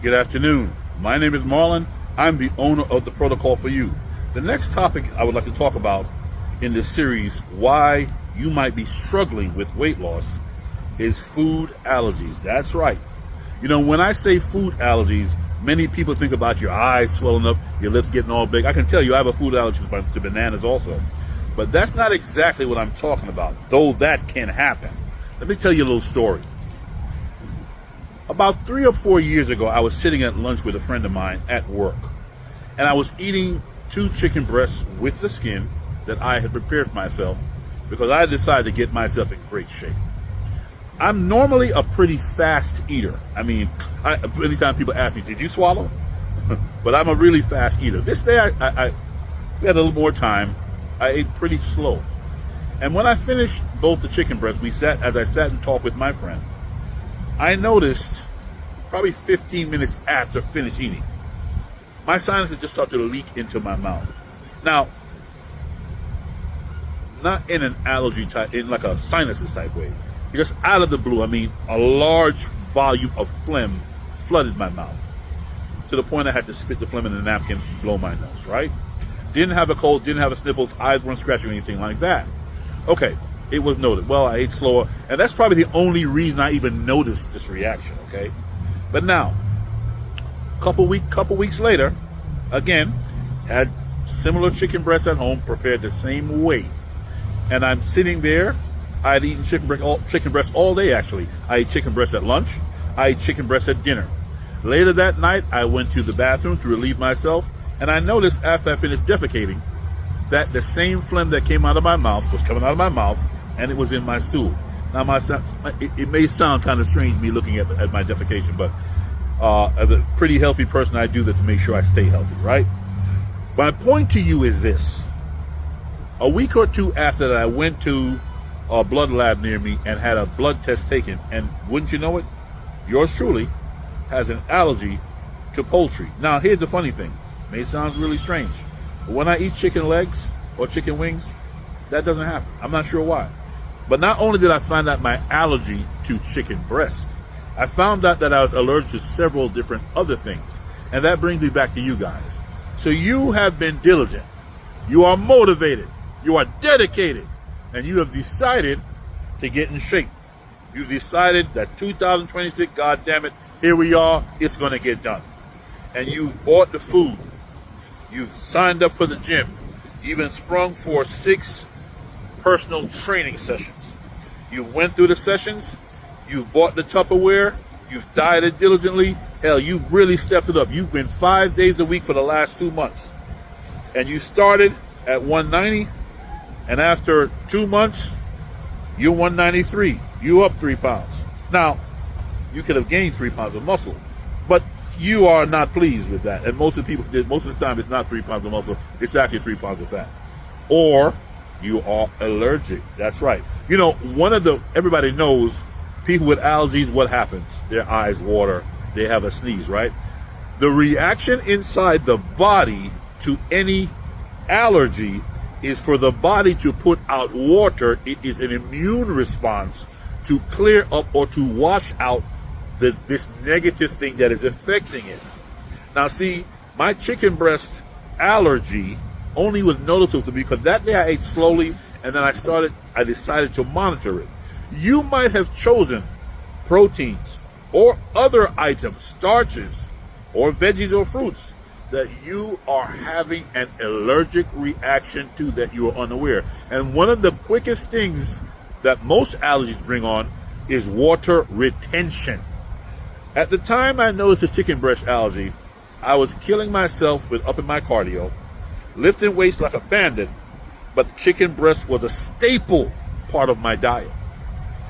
Good afternoon. My name is Marlon. I'm the owner of the Protocol for You. The next topic I would like to talk about in this series, why you might be struggling with weight loss, is food allergies. That's right. You know, when I say food allergies, many people think about your eyes swelling up, your lips getting all big. I can tell you I have a food allergy to bananas also. But that's not exactly what I'm talking about, though that can happen. Let me tell you a little story. About 3 or 4 years ago, I was sitting at lunch with a friend of mine at work, and I was eating 2 chicken breasts with the skin that I had prepared for myself because I decided to get myself in great shape. I'm normally a pretty fast eater. I mean, anytime people ask me, did you swallow? But I'm a really fast eater. This day, we had a little more time. I ate pretty slow. And when I finished both the chicken breasts, as I sat and talked with my friend, I noticed probably 15 minutes after finished eating, my sinuses just started to leak into my mouth. Now, not in an allergy type, in like a sinuses type way. Just out of the blue, I mean, a large volume of phlegm flooded my mouth to the point I had to spit the phlegm in a napkin, blow my nose, right? Didn't have a cold, didn't have a sniffles, eyes weren't scratching or anything like that. Okay. It was noted. Well, I ate slower, and that's probably the only reason I even noticed this reaction, okay? But now, couple weeks later, again, had similar chicken breasts at home, prepared the same way. And I'm sitting there. I had eaten chicken breasts all day, actually. I ate chicken breasts at lunch. I ate chicken breasts at dinner. Later that night, I went to the bathroom to relieve myself, and I noticed after I finished defecating that the same phlegm that came out of my mouth was coming out of my mouth, and it was in my stool. Now, it may sound kind of strange me looking at my defecation, but as a pretty healthy person, I do that to make sure I stay healthy, right? My point to you is this. A week or two after that, I went to a blood lab near me and had a blood test taken, and wouldn't you know it, yours truly has an allergy to poultry. Now, here's the funny thing. It may sound really strange, but when I eat chicken legs or chicken wings, that doesn't happen. I'm not sure why. But not only did I find out my allergy to chicken breast, I found out that I was allergic to several different other things. And that brings me back to you guys. So you have been diligent. You are motivated. You are dedicated. And you have decided to get in shape. You've decided that 2026, God damn it, here we are, it's going to get done. And you bought the food. You've signed up for the gym. You even sprung for 6 personal training sessions. You went through the sessions, you've bought the Tupperware, you've dieted diligently. Hell, you've really stepped it up. You've been 5 days a week for the last 2 months. And you started at 190, and after 2 months, you're 193. You up 3 pounds. Now, you could have gained 3 pounds of muscle, but you are not pleased with that. And most of the time, it's not 3 pounds of muscle, it's actually 3 pounds of fat. Or you are allergic. That's right. You know, everybody knows people with allergies, what happens? Their eyes water, they have a sneeze, right? The reaction inside the body to any allergy is for the body to put out water. It is an immune response to clear up or to wash out this negative thing that is affecting it. Now, see, my chicken breast allergy only was noticeable to me because that day I ate slowly, and then I decided to monitor it. You might have chosen proteins or other items, starches, or veggies or fruits that you are having an allergic reaction to that you are unaware. And one of the quickest things that most allergies bring on is water retention. At the time I noticed the chicken breast allergy, I was killing myself with upping my cardio, lifting weights like a bandit, but chicken breast was a staple part of my diet.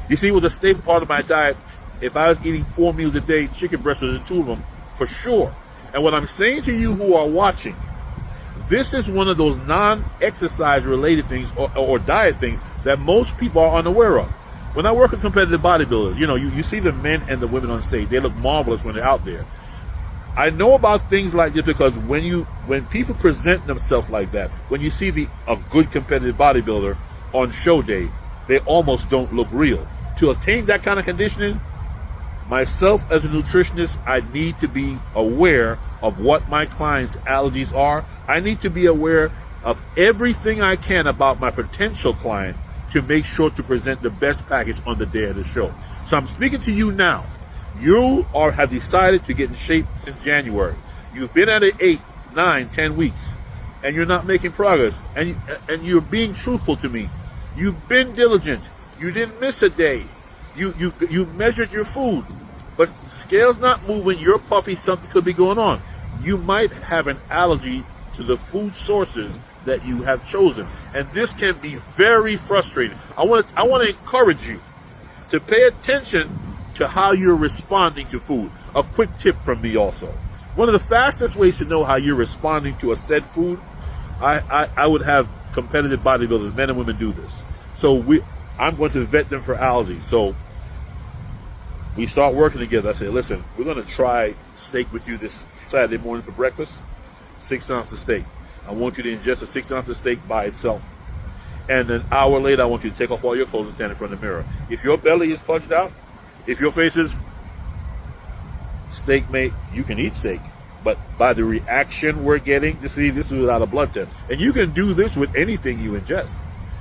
You see, it was a staple part of my diet. If I was eating 4 meals a day, chicken breast was in 2 of them for sure. And what I'm saying to you who are watching, this is one of those non-exercise related things or diet things that most people are unaware of. When I work with competitive bodybuilders, you know, you see the men and the women on stage. They look marvelous when they're out there. I know about things like this because when people present themselves like that, when you see a good competitive bodybuilder on show day, they almost don't look real. To attain that kind of conditioning, Myself as a nutritionist, I need to be aware of what my clients' allergies are. I need to be aware of everything I can about my potential client to make sure to present the best package on the day of the show. So I'm speaking to you now. You have decided to get in shape since January. You've been at it 8, 9, 10 weeks, and you're not making progress. And you're being truthful to me. You've been diligent. You didn't miss a day. You measured your food, but scale's not moving. You're puffy. Something could be going on. You might have an allergy to the food sources that you have chosen, and this can be very frustrating. I want to encourage you to pay attention to how you're responding to food. A quick tip from me also. One of the fastest ways to know how you're responding to a said food, I would have competitive bodybuilders, men and women, do this. So I'm going to vet them for allergies. So we start working together. I say, listen, we're going to try steak with you this Saturday morning for breakfast. 6 ounces of steak. I want you to ingest a 6 ounces of steak by itself. And an hour later, I want you to take off all your clothes and stand in front of the mirror. If your belly is punched out, if your face is steak, mate, you can eat steak. But by the reaction we're getting, this is without a blood test. And you can do this with anything you ingest.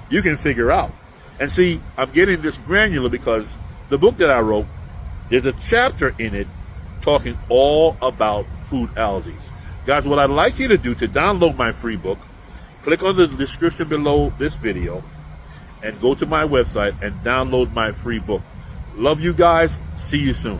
You can figure out. And see, I'm getting this granular because the book that I wrote, there's a chapter in it talking all about food allergies. Guys, what I'd like you to do to download my free book, click on the description below this video and go to my website and download my free book. Love you guys. See you soon.